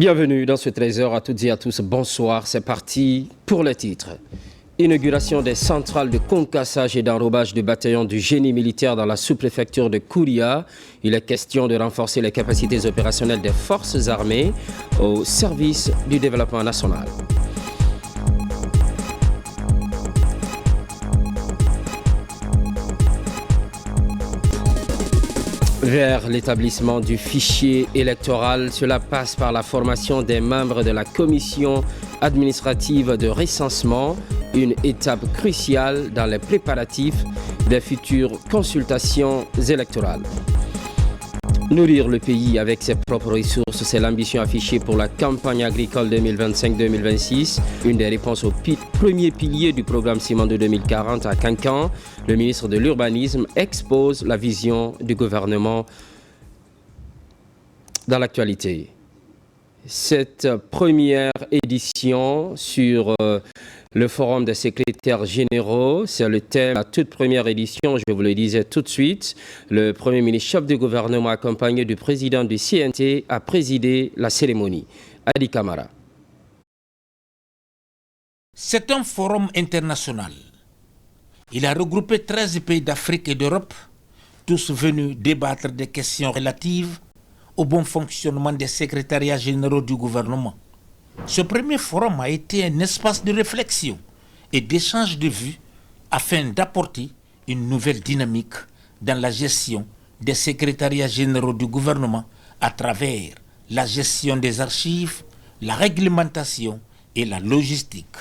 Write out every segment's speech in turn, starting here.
Bienvenue dans ce 13h à toutes et à tous. Bonsoir, c'est parti pour les titres. Inauguration des centrales de concassage et d'enrobage de bataillons du génie militaire dans la sous-préfecture de Kouria. Il est question de renforcer les capacités opérationnelles des forces armées au service du développement national. Vers l'établissement du fichier électoral, cela passe par la formation des membres de la commission administrative de recensement, une étape cruciale dans les préparatifs des futures consultations électorales. Nourrir le pays avec ses propres ressources, c'est l'ambition affichée pour la campagne agricole 2025-2026, une des réponses au premier pilier du programme Simandou 2040 à Cancan. Le ministre de l'Urbanisme expose la vision du gouvernement dans l'actualité. Cette première édition sur le forum des secrétaires généraux, c'est le thème de la toute première édition, je vous le disais tout de suite. Le Premier ministre chef du gouvernement accompagné du président du CNT a présidé la cérémonie. Adi Kamara. C'est un forum international. Il a regroupé 13 pays d'Afrique et d'Europe, tous venus débattre des questions relatives au bon fonctionnement des secrétariats généraux du gouvernement. Ce premier forum a été un espace de réflexion et d'échange de vues afin d'apporter une nouvelle dynamique dans la gestion des secrétariats généraux du gouvernement à travers la gestion des archives, la réglementation et la logistique.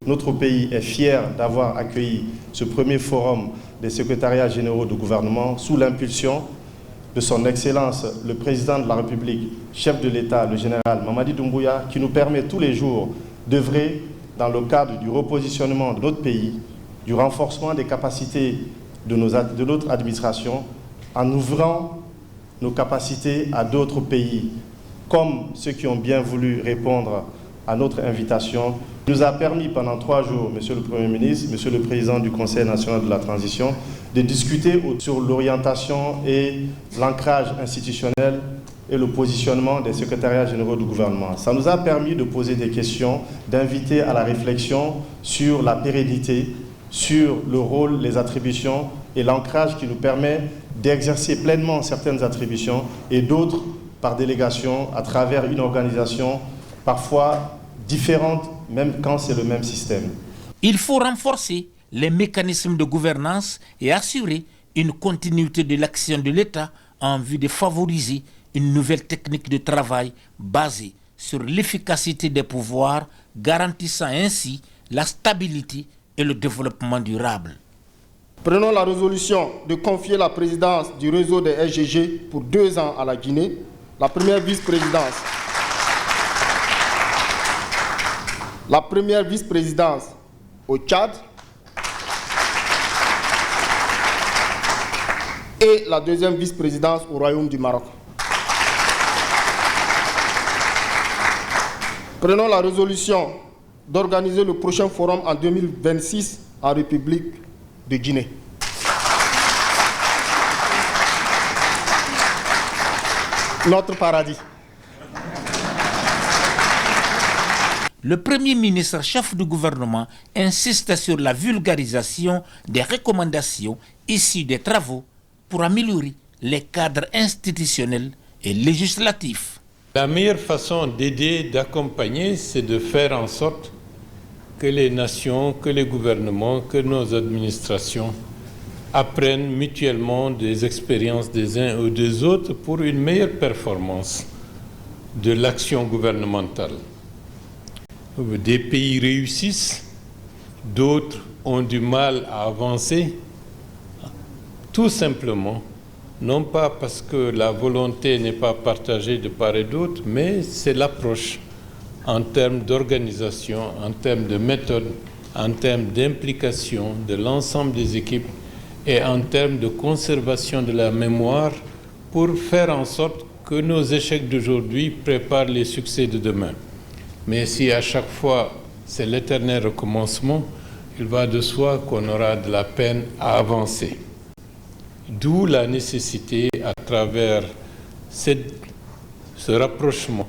Notre pays est fier d'avoir accueilli ce premier forum des secrétariats généraux du gouvernement sous l'impulsion de son Excellence, le Président de la République, chef de l'État, le général Mamadi Doumbouya, qui nous permet tous les jours d'œuvrer dans le cadre du repositionnement de notre pays, du renforcement des capacités de notre administration, en ouvrant nos capacités à d'autres pays, comme ceux qui ont bien voulu répondre à notre invitation. Il nous a permis pendant 3 jours, Monsieur le Premier ministre, Monsieur le Président du Conseil national de la transition, de discuter sur l'orientation et l'ancrage institutionnel et le positionnement des secrétariats généraux du gouvernement. Ça nous a permis de poser des questions, d'inviter à la réflexion sur la pérennité, sur le rôle, les attributions et l'ancrage qui nous permet d'exercer pleinement certaines attributions et d'autres par délégation à travers une organisation parfois différente, même quand c'est le même système. Il faut renforcer les mécanismes de gouvernance et assurer une continuité de l'action de l'État en vue de favoriser une nouvelle technique de travail basée sur l'efficacité des pouvoirs, garantissant ainsi la stabilité et le développement durable. Prenons la résolution de confier la présidence du réseau des SGG pour 2 ans à la Guinée, la première vice-présidence au Tchad et la deuxième vice-présidence au Royaume du Maroc. Prenons la résolution d'organiser le prochain forum en 2026 en République de Guinée. Notre paradis. Le Premier ministre chef du gouvernement insiste sur la vulgarisation des recommandations issues des travaux pour améliorer les cadres institutionnels et législatifs. La meilleure façon d'aider, d'accompagner, c'est de faire en sorte que les nations, que les gouvernements, que nos administrations apprennent mutuellement des expériences des uns ou des autres pour une meilleure performance de l'action gouvernementale. Des pays réussissent, d'autres ont du mal à avancer, tout simplement, non pas parce que la volonté n'est pas partagée de part et d'autre, mais c'est l'approche en termes d'organisation, en termes de méthode, en termes d'implication de l'ensemble des équipes et en termes de conservation de la mémoire pour faire en sorte que nos échecs d'aujourd'hui préparent les succès de demain. Mais si à chaque fois c'est l'éternel recommencement, il va de soi qu'on aura de la peine à avancer. D'où la nécessité, à travers ce rapprochement,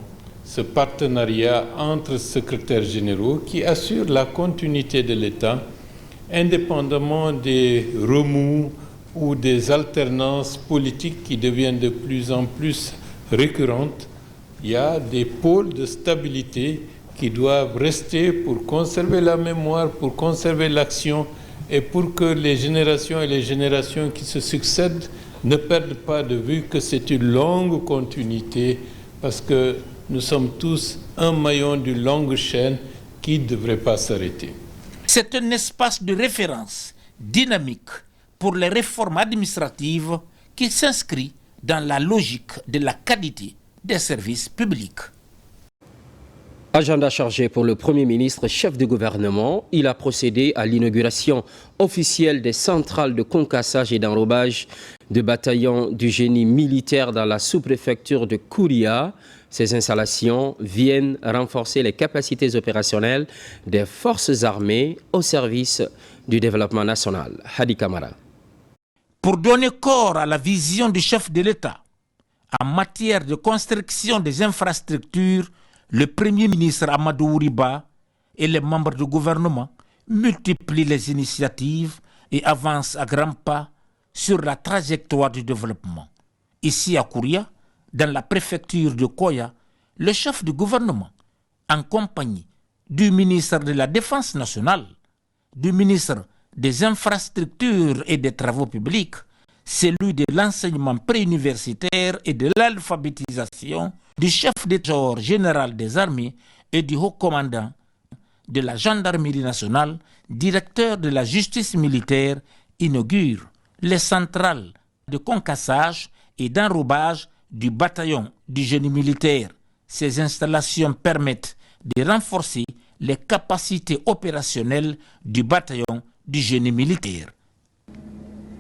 ce partenariat entre secrétaires généraux qui assure la continuité de l'État indépendamment des remous ou des alternances politiques qui deviennent de plus en plus récurrentes. Il y a des pôles de stabilité qui doivent rester pour conserver la mémoire, pour conserver l'action et pour que les générations et les générations qui se succèdent ne perdent pas de vue que c'est une longue continuité parce que nous sommes tous un maillon d'une longue chaîne qui ne devrait pas s'arrêter. C'est un espace de référence dynamique pour les réformes administratives qui s'inscrit dans la logique de la qualité des services publics. Agenda chargé pour le Premier ministre, chef de gouvernement. Il a procédé à l'inauguration officielle des centrales de concassage et d'enrobage de bataillons du génie militaire dans la sous-préfecture de Kouria. Ces installations viennent renforcer les capacités opérationnelles des forces armées au service du développement national. Hadi Kamara. Pour donner corps à la vision du chef de l'État en matière de construction des infrastructures, le Premier ministre Amadou Ouriba et les membres du gouvernement multiplient les initiatives et avancent à grands pas sur la trajectoire du développement. Ici à Kouria, dans la préfecture de Koya, le chef du gouvernement, en compagnie du ministre de la Défense nationale, du ministre des Infrastructures et des Travaux publics, celui de l'enseignement préuniversitaire et de l'alphabétisation, du chef d'état général des armées et du haut commandant de la gendarmerie nationale, directeur de la justice militaire, inaugure les centrales de concassage et d'enrobage du bataillon du génie militaire. Ces installations permettent de renforcer les capacités opérationnelles du bataillon du génie militaire.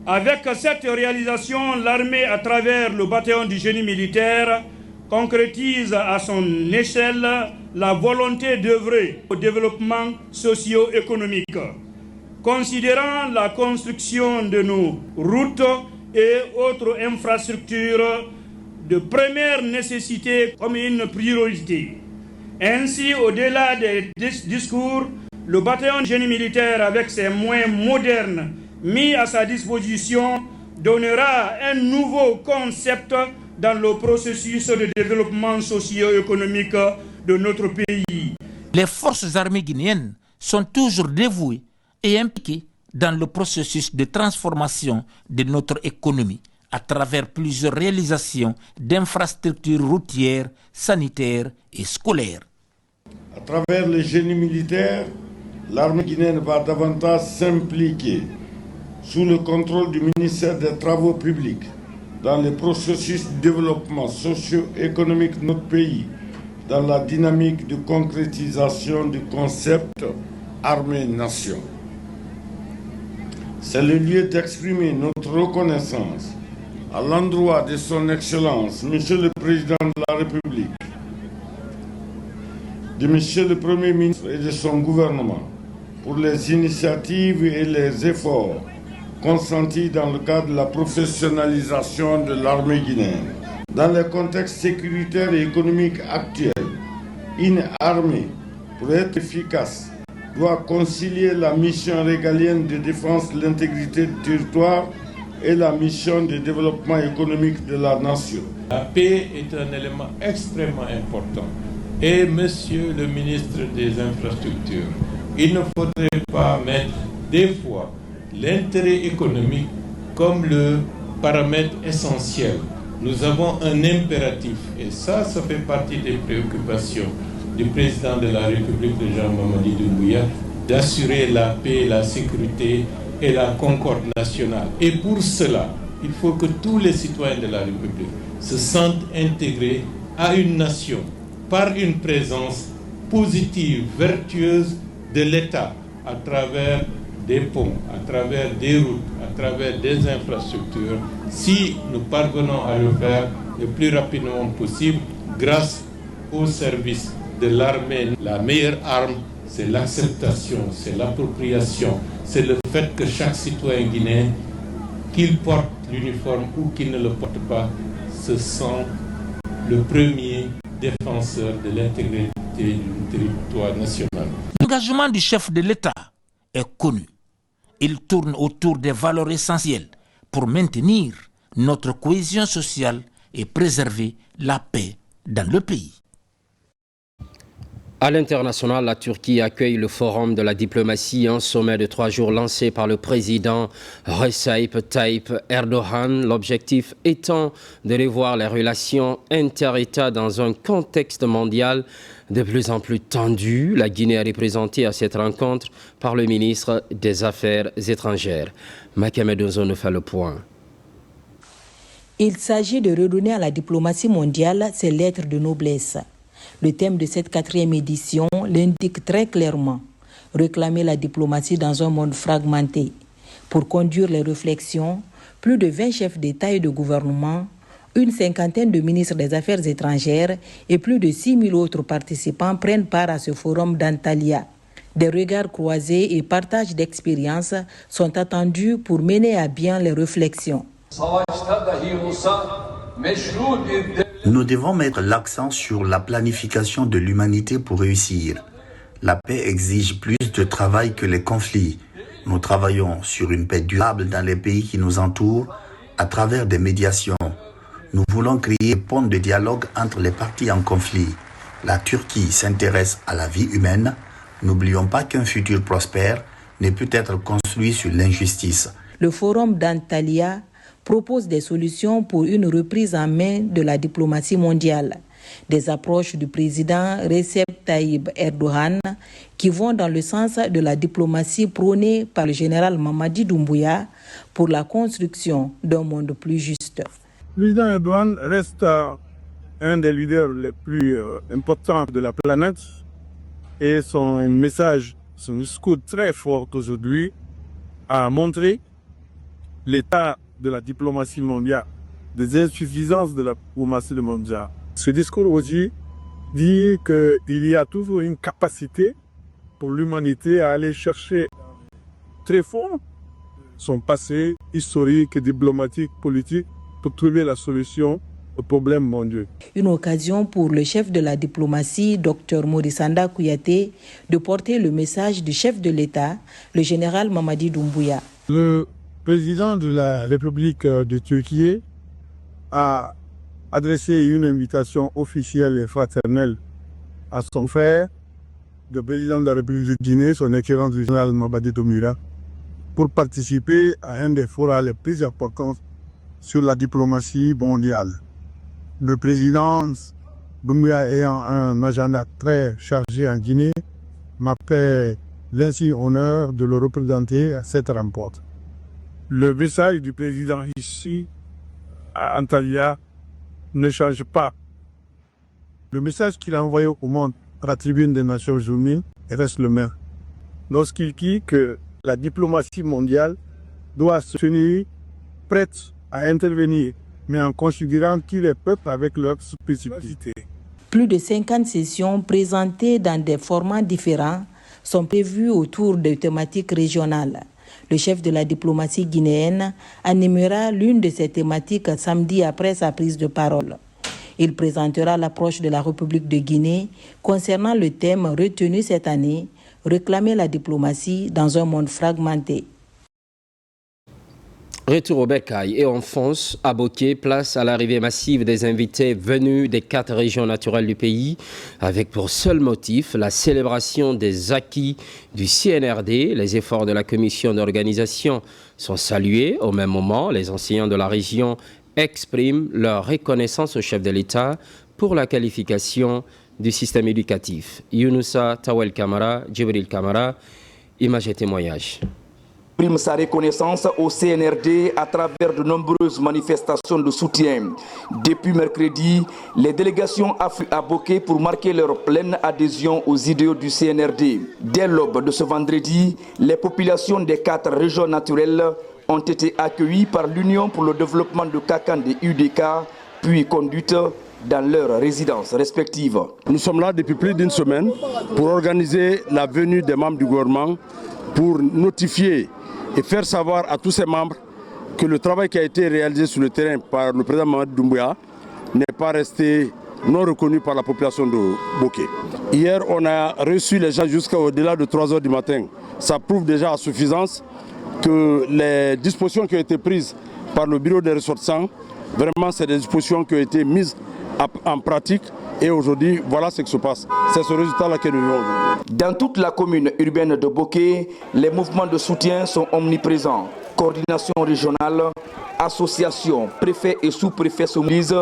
Avec cette réalisation, l'armée, à travers le bataillon du génie militaire, concrétise à son échelle la volonté d'œuvrer au développement socio-économique. Considérant la construction de nos routes et autres infrastructures de première nécessité comme une priorité. Ainsi, au-delà des discours, le bataillon de génie militaire, avec ses moyens modernes mis à sa disposition, donnera un nouveau concept dans le processus de développement socio-économique de notre pays. Les forces armées guinéennes sont toujours dévouées et impliquées dans le processus de transformation de notre économie à travers plusieurs réalisations d'infrastructures routières, sanitaires et scolaires. À travers le génie militaire, l'armée guinéenne va davantage s'impliquer sous le contrôle du ministère des Travaux publics dans le processus de développement socio-économique de notre pays, dans la dynamique de concrétisation du concept armée-nation. C'est le lieu d'exprimer notre reconnaissance à l'endroit de son Excellence, Monsieur le Président de la République, de Monsieur le Premier ministre et de son gouvernement pour les initiatives et les efforts consentis dans le cadre de la professionnalisation de l'armée guinéenne. Dans le contexte sécuritaire et économique actuel, une armée, pour être efficace, doit concilier la mission régalienne de défense de l'intégrité du territoire et la mission de développement économique de la nation. La paix est un élément extrêmement important. Et Monsieur le ministre des Infrastructures, il ne faudrait pas mettre des fois l'intérêt économique comme le paramètre essentiel. Nous avons un impératif, et ça fait partie des préoccupations du président de la République, Jean-Mamadi Doumbouya, d'assurer la paix, la sécurité et la concorde nationale. Et pour cela, il faut que tous les citoyens de la République se sentent intégrés à une nation par une présence positive, vertueuse de l'État à travers des ponts, à travers des routes, à travers des infrastructures, si nous parvenons à le faire le plus rapidement possible grâce au service de l'armée. La meilleure arme, c'est l'acceptation, c'est l'appropriation, c'est le fait que chaque citoyen guinéen, qu'il porte l'uniforme ou qu'il ne le porte pas, se sent le premier défenseurs de l'intégrité du territoire national. L'engagement du chef de l'État est connu. Il tourne autour des valeurs essentielles pour maintenir notre cohésion sociale et préserver la paix dans le pays. À l'international, la Turquie accueille le Forum de la diplomatie, un sommet de 3 jours lancé par le président Recep Tayyip Erdogan. L'objectif étant de revoir les relations inter-États dans un contexte mondial de plus en plus tendu. La Guinée est représentée à cette rencontre par le ministre des Affaires étrangères. Makemed Ozo nous fait le point. Il s'agit de redonner à la diplomatie mondiale ses lettres de noblesse. Le thème de cette 4e édition l'indique très clairement. Réclamer la diplomatie dans un monde fragmenté. Pour conduire les réflexions, plus de 20 chefs d'État et de gouvernement, une cinquantaine de ministres des Affaires étrangères et plus de 6 000 autres participants prennent part à ce forum d'Antalya. Des regards croisés et partage d'expériences sont attendus pour mener à bien les réflexions. Nous devons mettre l'accent sur la planification de l'humanité pour réussir. La paix exige plus de travail que les conflits. Nous travaillons sur une paix durable dans les pays qui nous entourent à travers des médiations. Nous voulons créer des ponts de dialogue entre les parties en conflit. La Turquie s'intéresse à la vie humaine. N'oublions pas qu'un futur prospère ne peut être construit sur l'injustice. Le forum d'Antalya propose des solutions pour une reprise en main de la diplomatie mondiale. Des approches du président Recep Tayyip Erdogan qui vont dans le sens de la diplomatie prônée par le général Mamadi Doumbouya pour la construction d'un monde plus juste. Le président Erdogan reste un des leaders les plus importants de la planète et son message, son discours très fort aujourd'hui a montré l'état de la diplomatie mondiale, des insuffisances de la diplomatie mondiale. Ce discours aussi dit qu'il y a toujours une capacité pour l'humanité à aller chercher très fort son passé historique, diplomatique, politique pour trouver la solution aux problèmes mondiaux. Une occasion pour le chef de la diplomatie, Dr Morisanda Kouyaté, de porter le message du chef de l'État, le général Mamadi Doumbouya. Le président de la République de Turquie a adressé une invitation officielle et fraternelle à son frère, le président de la République de Guinée, son excellence du général Mamadi Doumbouya, pour participer à un des forats les plus importants sur la diplomatie mondiale. Le président Doumbouya ayant un agenda très chargé en Guinée, m'a fait l'insigne honneur de le représenter à cette rencontre. Le message du président ici, à Antalya, ne change pas. Le message qu'il a envoyé au monde à la tribune des Nations Unies reste le même. Lorsqu'il dit que la diplomatie mondiale doit se tenir prête à intervenir, mais en considérant tous les peuples avec leurs spécificités. Plus de 50 sessions présentées dans des formats différents sont prévues autour de thématiques régionales. Le chef de la diplomatie guinéenne animera l'une de ces thématiques samedi après sa prise de parole. Il présentera l'approche de la République de Guinée concernant le thème retenu cette année, réclamer la diplomatie dans un monde fragmenté. Retour au bercail et on fonce à Boké, place à l'arrivée massive des invités venus des 4 régions naturelles du pays, avec pour seul motif la célébration des acquis du CNRD. Les efforts de la commission d'organisation sont salués. Au même moment, les enseignants de la région expriment leur reconnaissance au chef de l'État pour la qualification du système éducatif. Younoussa Tawel Kamara, Djibril Kamara, images et témoignages. Exprime sa reconnaissance au CNRD à travers de nombreuses manifestations de soutien. Depuis mercredi, les délégations affluent à Boké pour marquer leur pleine adhésion aux idéaux du CNRD. Dès l'aube de ce vendredi, les populations des 4 régions naturelles ont été accueillies par l'Union pour le développement de Kakan des UDK, puis conduites dans leurs résidences respectives. Nous sommes là depuis plus d'une semaine pour organiser la venue des membres du gouvernement, pour notifier et faire savoir à tous ces membres que le travail qui a été réalisé sur le terrain par le président Mamadi Doumbouya n'est pas resté non reconnus par la population de Bokeh. Hier, on a reçu les gens jusqu'au-delà de 3 h du matin. Ça prouve déjà à suffisance que les dispositions qui ont été prises par le bureau des ressortissants, vraiment, c'est des dispositions qui ont été mises en pratique. Et aujourd'hui, voilà ce qui se passe. C'est ce résultat-là que nous avons. Dans toute la commune urbaine de Bokeh, les mouvements de soutien sont omniprésents. Coordination régionale, associations, préfets et sous-préfets se mobilisent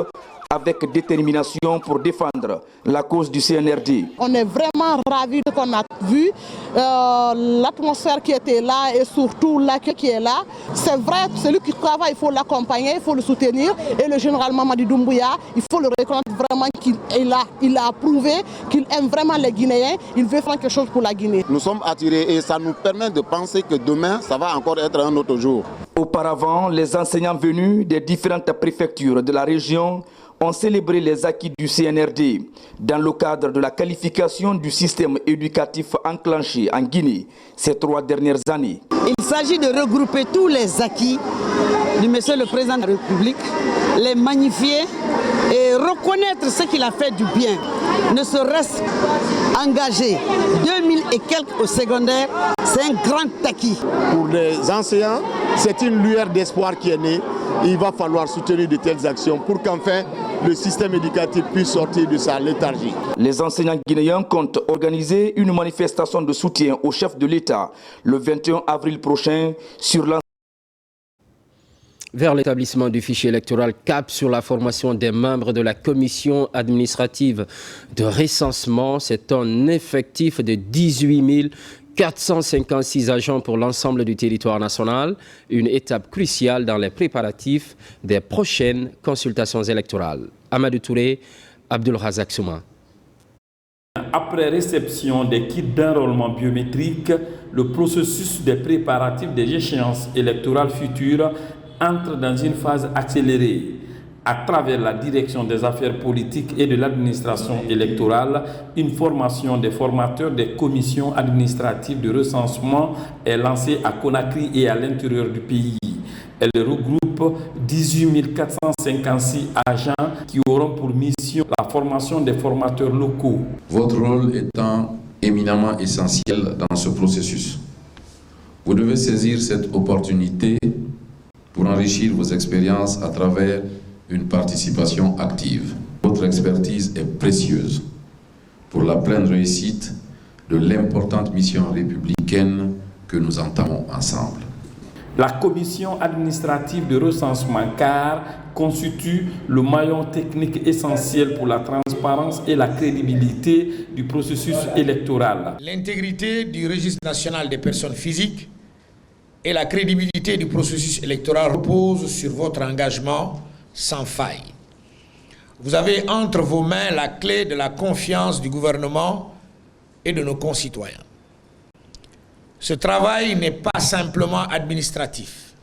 avec détermination pour défendre la cause du CNRD. On est vraiment ravis de ce qu'on a vu, l'atmosphère qui était là et surtout l'accueil qui est là. C'est vrai, celui qui travaille, il faut l'accompagner, il faut le soutenir. Et le général Mamadi Doumbouya, il faut le reconnaître vraiment qu'il a prouvé qu'il aime vraiment les Guinéens, il veut faire quelque chose pour la Guinée. Nous sommes attirés et ça nous permet de penser que demain, ça va encore être un autre jour. Auparavant, les enseignants venus des différentes préfectures de la région ont célébré les acquis du CNRD dans le cadre de la qualification du système éducatif enclenché en Guinée ces 3 dernières années. Il s'agit de regrouper tous les acquis du Monsieur le Président de la République, les magnifier et reconnaître ce qu'il a fait du bien. Ne serait-ce engagé 2000 et quelques au secondaire, c'est un grand acquis. Pour les enseignants, c'est une lueur d'espoir qui est née. Il va falloir soutenir de telles actions pour qu'enfin le système éducatif puisse sortir de sa léthargie. Les enseignants guinéens comptent organiser une manifestation de soutien au chef de l'État le 21 avril prochain sur l'ensemble. Vers l'établissement du fichier électoral, cap sur la formation des membres de la commission administrative de recensement. C'est un effectif de 18 456 agents pour l'ensemble du territoire national, une étape cruciale dans les préparatifs des prochaines consultations électorales. Amadou Touré, Abdul Razak Souma. Après réception des kits d'enrôlement biométrique, le processus des préparatifs des échéances électorales futures entre dans une phase accélérée. À travers la direction des affaires politiques et de l'administration électorale, une formation des formateurs des commissions administratives de recensement est lancée à Conakry et à l'intérieur du pays. Elle regroupe 18 456 agents qui auront pour mission la formation des formateurs locaux. Votre rôle étant éminemment essentiel dans ce processus. Vous devez saisir cette opportunité pour enrichir vos expériences à travers une participation active. Votre expertise est précieuse pour la pleine réussite de l'importante mission républicaine que nous entamons ensemble. La commission administrative de recensement CAR constitue le maillon technique essentiel pour la transparence et la crédibilité du processus électoral. L'intégrité du registre national des personnes physiques et la crédibilité du processus électoral reposent sur votre engagement sans faille. Vous avez entre vos mains la clé de la confiance du gouvernement et de nos concitoyens. Ce travail n'est pas simplement administratif.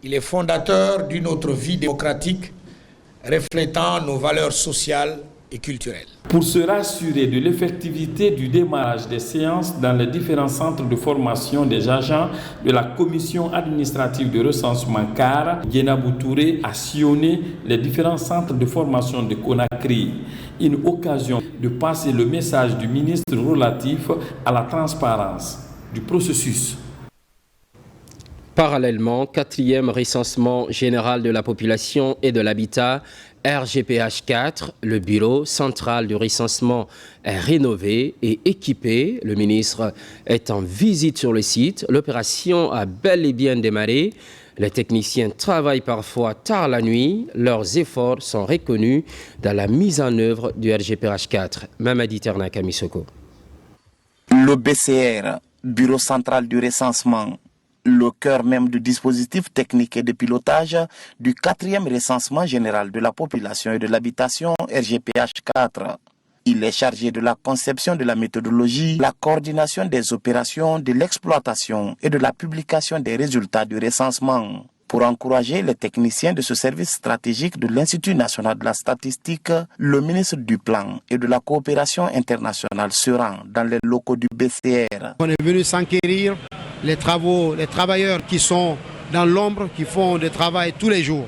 Il est fondateur d'une autre vie démocratique reflétant nos valeurs sociales et culturelles. Pour se rassurer de l'effectivité du démarrage des séances dans les différents centres de formation des agents de la commission administrative de recensement CAR, Yenabou Touré a sillonné les différents centres de formation de Conakry. Une occasion de passer le message du ministre relatif à la transparence du processus. Parallèlement, 4e recensement général de la population et de l'habitat, RGPH4, le bureau central du recensement est rénové et équipé. Le ministre est en visite sur le site. L'opération a bel et bien démarré. Les techniciens travaillent parfois tard la nuit. Leurs efforts sont reconnus dans la mise en œuvre du RGPH4. Mamadi Terna Kamisoko. Le BCR, bureau central du recensement, le cœur même du dispositif technique et de pilotage du 4e recensement général de la population et de l'habitation RGPH4. Il est chargé de la conception de la méthodologie, la coordination des opérations, de l'exploitation et de la publication des résultats du recensement. Pour encourager les techniciens de ce service stratégique de l'Institut national de la statistique, le ministre du Plan et de la coopération internationale se rend dans les locaux du BCR. On est venu s'enquérir les travailleurs qui sont dans l'ombre, qui font du travail tous les jours.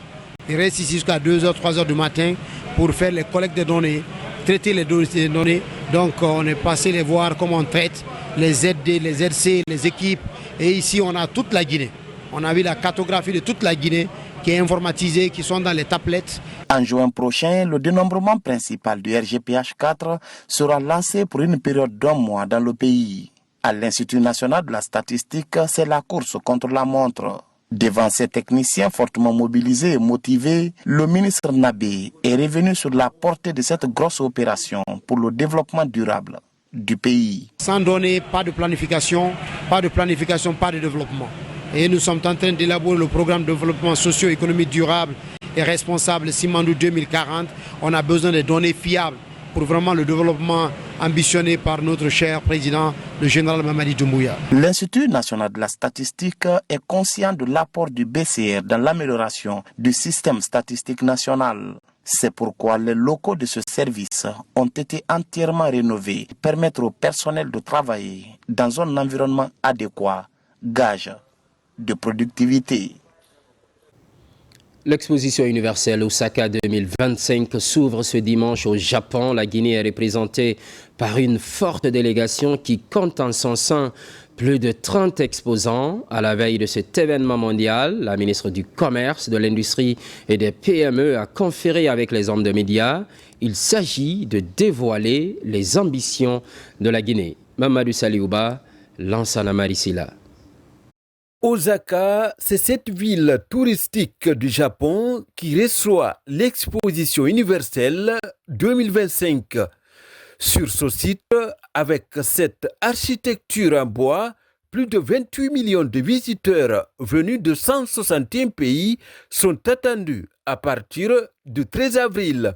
Ils restent ici jusqu'à 2h, 3h du matin pour faire les collectes de données, traiter les données. Donc on est passé les voir comment on traite les ZD, les RC, les équipes. Et ici on a toute la Guinée. On a vu la cartographie de toute la Guinée qui est informatisée, qui sont dans les tablettes. En juin prochain, le dénombrement principal du RGPH 4 sera lancé pour une période d'1 mois dans le pays. À l'Institut national de la statistique, c'est la course contre la montre. Devant ces techniciens fortement mobilisés et motivés, le ministre Nabé est revenu sur la portée de cette grosse opération pour le développement durable du pays. Sans données, pas de planification, pas de développement. Et nous sommes en train d'élaborer le programme de développement socio-économique durable et responsable Simandou 2040. On a besoin de données fiables pour vraiment le développement ambitionné par notre cher président, le général Mamadi Doumbouya. L'Institut national de la statistique est conscient de l'apport du BCR dans l'amélioration du système statistique national. C'est pourquoi les locaux de ce service ont été entièrement rénovés pour permettre au personnel de travailler dans un environnement adéquat, gage de productivité. L'exposition universelle Osaka 2025 s'ouvre ce dimanche au Japon. La Guinée est représentée par une forte délégation qui compte en son sein plus de 30 exposants. À la veille de cet événement mondial, la ministre du Commerce, de l'Industrie et des PME a conféré avec les hommes de médias. Il s'agit de dévoiler les ambitions de la Guinée. Mamadou Saliouba, Lansana Marisila. Osaka, c'est cette ville touristique du Japon qui reçoit l'exposition universelle 2025. Sur ce site, avec cette architecture en bois, plus de 28 millions de visiteurs venus de 161 pays sont attendus à partir du 13 avril.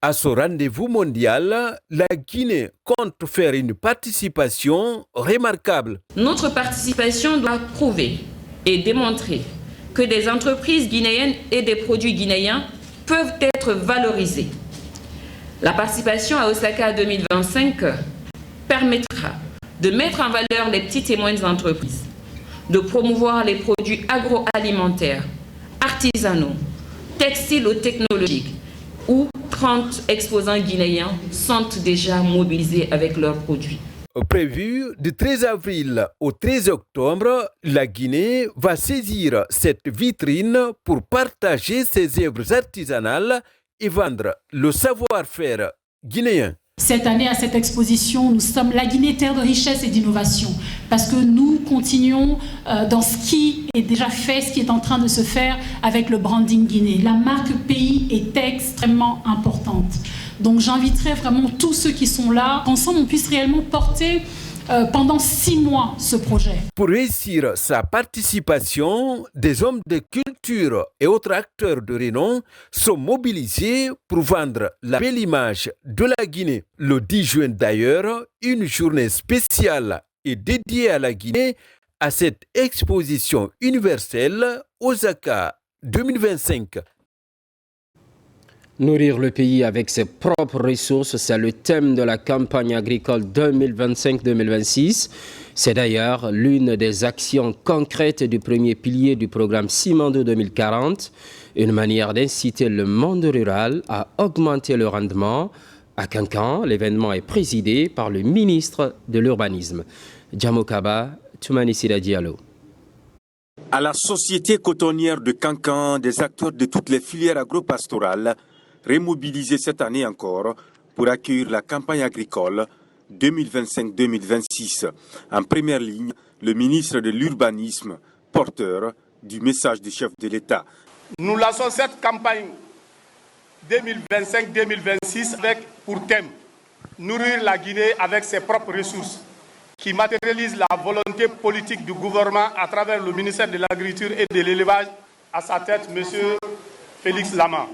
À ce rendez-vous mondial, la Guinée compte faire une participation remarquable. Notre participation doit prouver et démontrer que des entreprises guinéennes et des produits guinéens peuvent être valorisés. La participation à Osaka 2025 permettra de mettre en valeur les petites et moyennes entreprises, de promouvoir les produits agroalimentaires, artisanaux, textiles ou technologiques, où 30 exposants guinéens sont déjà mobilisés avec leurs produits. Prévu du 13 avril au 13 octobre, la Guinée va saisir cette vitrine pour partager ses œuvres artisanales et vendre le savoir-faire guinéen. Cette année, à cette exposition, nous sommes la Guinée, terre de richesse et d'innovation, parce que nous continuons dans ce qui est déjà fait, ce qui est en train de se faire avec le branding Guinée. La marque pays est extrêmement importante. Donc j'inviterai vraiment tous ceux qui sont là, qu'ensemble on puisse réellement porter pendant 6 mois ce projet. Pour réussir sa participation, des hommes de culture et autres acteurs de renom sont mobilisés pour vendre la belle image de la Guinée. Le 10 juin d'ailleurs, une journée spéciale est dédiée à la Guinée à cette exposition universelle Osaka 2025. Nourrir le pays avec ses propres ressources, c'est le thème de la campagne agricole 2025-2026. C'est d'ailleurs l'une des actions concrètes du premier pilier du programme Simandou 2040, une manière d'inciter le monde rural à augmenter le rendement. À Kankan, l'événement est présidé par le ministre de l'Urbanisme. Djamokaba Toumanisida Diallo. À la société cotonnière de Kankan, des acteurs de toutes les filières agro-pastorales remobilisés cette année encore pour accueillir la campagne agricole 2025-2026. En première ligne, le ministre de l'Urbanisme, porteur du message du chef de l'État. Nous lançons cette campagne 2025-2026 avec pour thème nourrir la Guinée avec ses propres ressources, qui matérialise la volonté politique du gouvernement à travers le ministère de l'Agriculture et de l'Élevage, à sa tête, M. Félix Lama.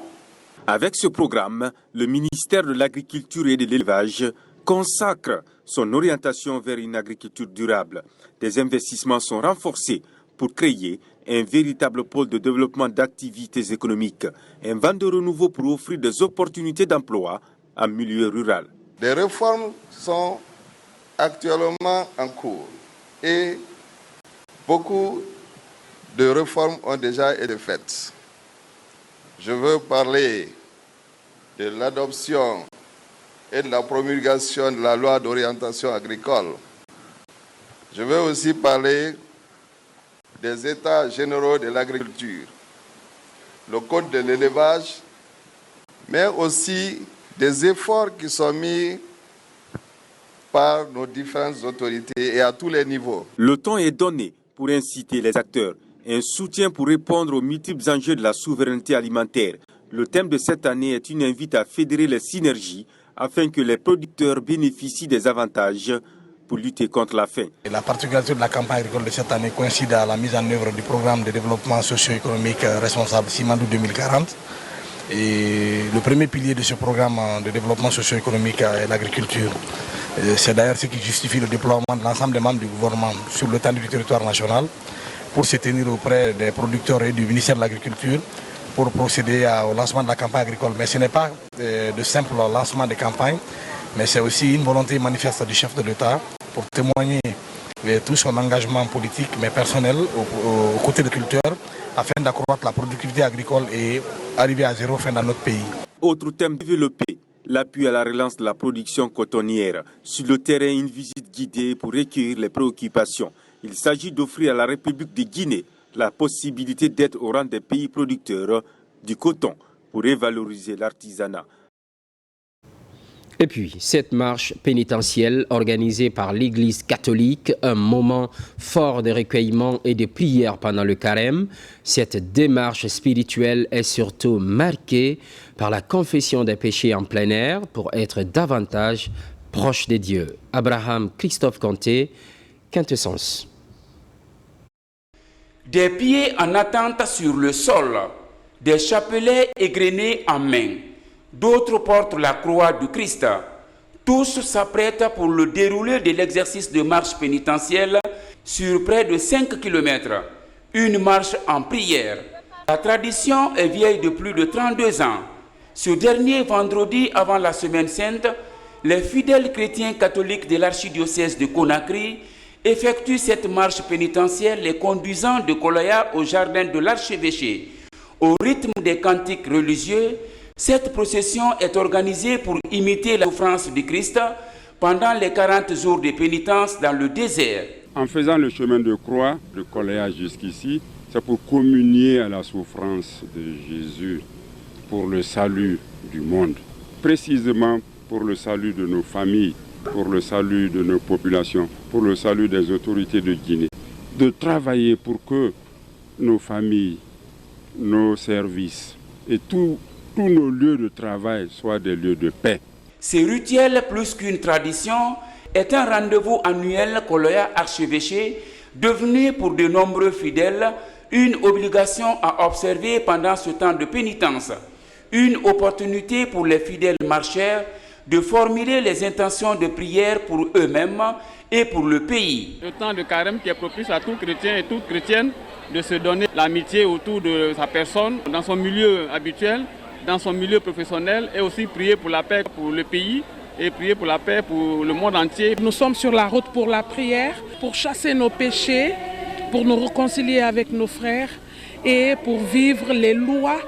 Avec ce programme, le ministère de l'Agriculture et de l'Élevage consacre son orientation vers une agriculture durable. Des investissements sont renforcés pour créer un véritable pôle de développement d'activités économiques, un vent de renouveau pour offrir des opportunités d'emploi en milieu rural. Des réformes sont actuellement en cours et beaucoup de réformes ont déjà été faites. Je veux parler de l'adoption et de la promulgation de la loi d'orientation agricole. Je vais aussi parler des états généraux de l'agriculture, le code de l'élevage, mais aussi des efforts qui sont mis par nos différentes autorités et à tous les niveaux. Le temps est donné pour inciter les acteurs, un soutien pour répondre aux multiples enjeux de la souveraineté alimentaire. Le thème de cette année est une invite à fédérer les synergies afin que les producteurs bénéficient des avantages pour lutter contre la faim. La particularité de la campagne agricole de cette année coïncide à la mise en œuvre du programme de développement socio-économique responsable Simandou 2040. Et le premier pilier de ce programme de développement socio-économique est l'agriculture. C'est d'ailleurs ce qui justifie le déploiement de l'ensemble des membres du gouvernement sur l'étendue du territoire national pour se tenir auprès des producteurs et du ministère de l'Agriculture pour procéder au lancement de la campagne agricole. Mais ce n'est pas de simple lancement de campagne, mais c'est aussi une volonté manifeste du chef de l'État pour témoigner de tout son engagement politique mais personnel aux côtés des culteurs afin d'accroître la productivité agricole et arriver à zéro faim dans notre pays. Autre thème développé, l'appui à la relance de la production cotonnière. Sur le terrain, une visite guidée pour recueillir les préoccupations. Il s'agit d'offrir à la République de Guinée la possibilité d'être au rang des pays producteurs du coton pour revaloriser l'artisanat. Et puis, cette marche pénitentielle organisée par l'Église catholique, un moment fort de recueillement et de prière pendant le carême. Cette démarche spirituelle est surtout marquée par la confession des péchés en plein air pour être davantage proche de Dieu. Abraham Christophe Conté, Quintessence. Des pieds en attente sur le sol, des chapelets égrenés en main. D'autres portent la croix du Christ. Tous s'apprêtent pour le déroulé de l'exercice de marche pénitentielle sur près de 5 km. Une marche en prière. La tradition est vieille de plus de 32 ans. Ce dernier vendredi avant la Semaine Sainte, les fidèles chrétiens catholiques de l'archidiocèse de Conakry effectuent cette marche pénitentielle les conduisant de Kolaya au jardin de l'archevêché. Au rythme des cantiques religieux, cette procession est organisée pour imiter la souffrance du Christ pendant les 40 jours de pénitence dans le désert. En faisant le chemin de croix de Kolaya jusqu'ici, c'est pour communier à la souffrance de Jésus pour le salut du monde, précisément pour le salut de nos familles, pour le salut de nos populations, pour le salut des autorités de Guinée. De travailler pour que nos familles, nos services et tous nos lieux de travail soient des lieux de paix. Ce rituel, plus qu'une tradition, est un rendez-vous annuel Kolaya Archevêché, devenu pour de nombreux fidèles une obligation à observer pendant ce temps de pénitence. Une opportunité pour les fidèles marcheurs de formuler les intentions de prière pour eux-mêmes et pour le pays. Le temps de carême qui est propice à tout chrétien et toute chrétienne de se donner l'amitié autour de sa personne, dans son milieu habituel, dans son milieu professionnel, et aussi prier pour la paix pour le pays et prier pour la paix pour le monde entier. Nous sommes sur la route pour la prière, pour chasser nos péchés, pour nous réconcilier avec nos frères et pour vivre les lois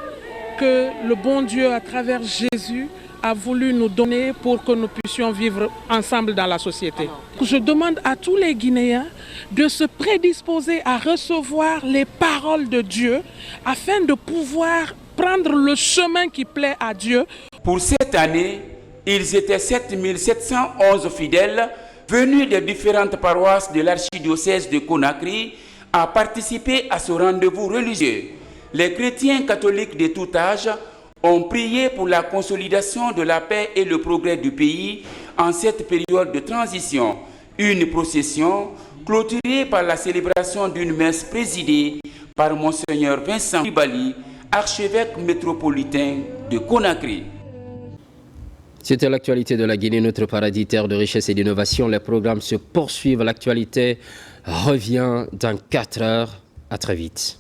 que le bon Dieu, à travers Jésus, a voulu nous donner pour que nous puissions vivre ensemble dans la société. Je demande à tous les Guinéens de se prédisposer à recevoir les paroles de Dieu afin de pouvoir prendre le chemin qui plaît à Dieu. Pour cette année, ils étaient 7711 fidèles venus des différentes paroisses de l'archidiocèse de Conakry à participer à ce rendez-vous religieux. Les chrétiens catholiques de tout âge ont prié pour la consolidation de la paix et le progrès du pays en cette période de transition. Une procession clôturée par la célébration d'une messe présidée par Monseigneur Vincent Ibali, archevêque métropolitain de Conakry. C'était l'actualité de la Guinée, notre paradis, terre de richesse et d'innovation. Les programmes se poursuivent. L'actualité revient dans 4 heures. À très vite.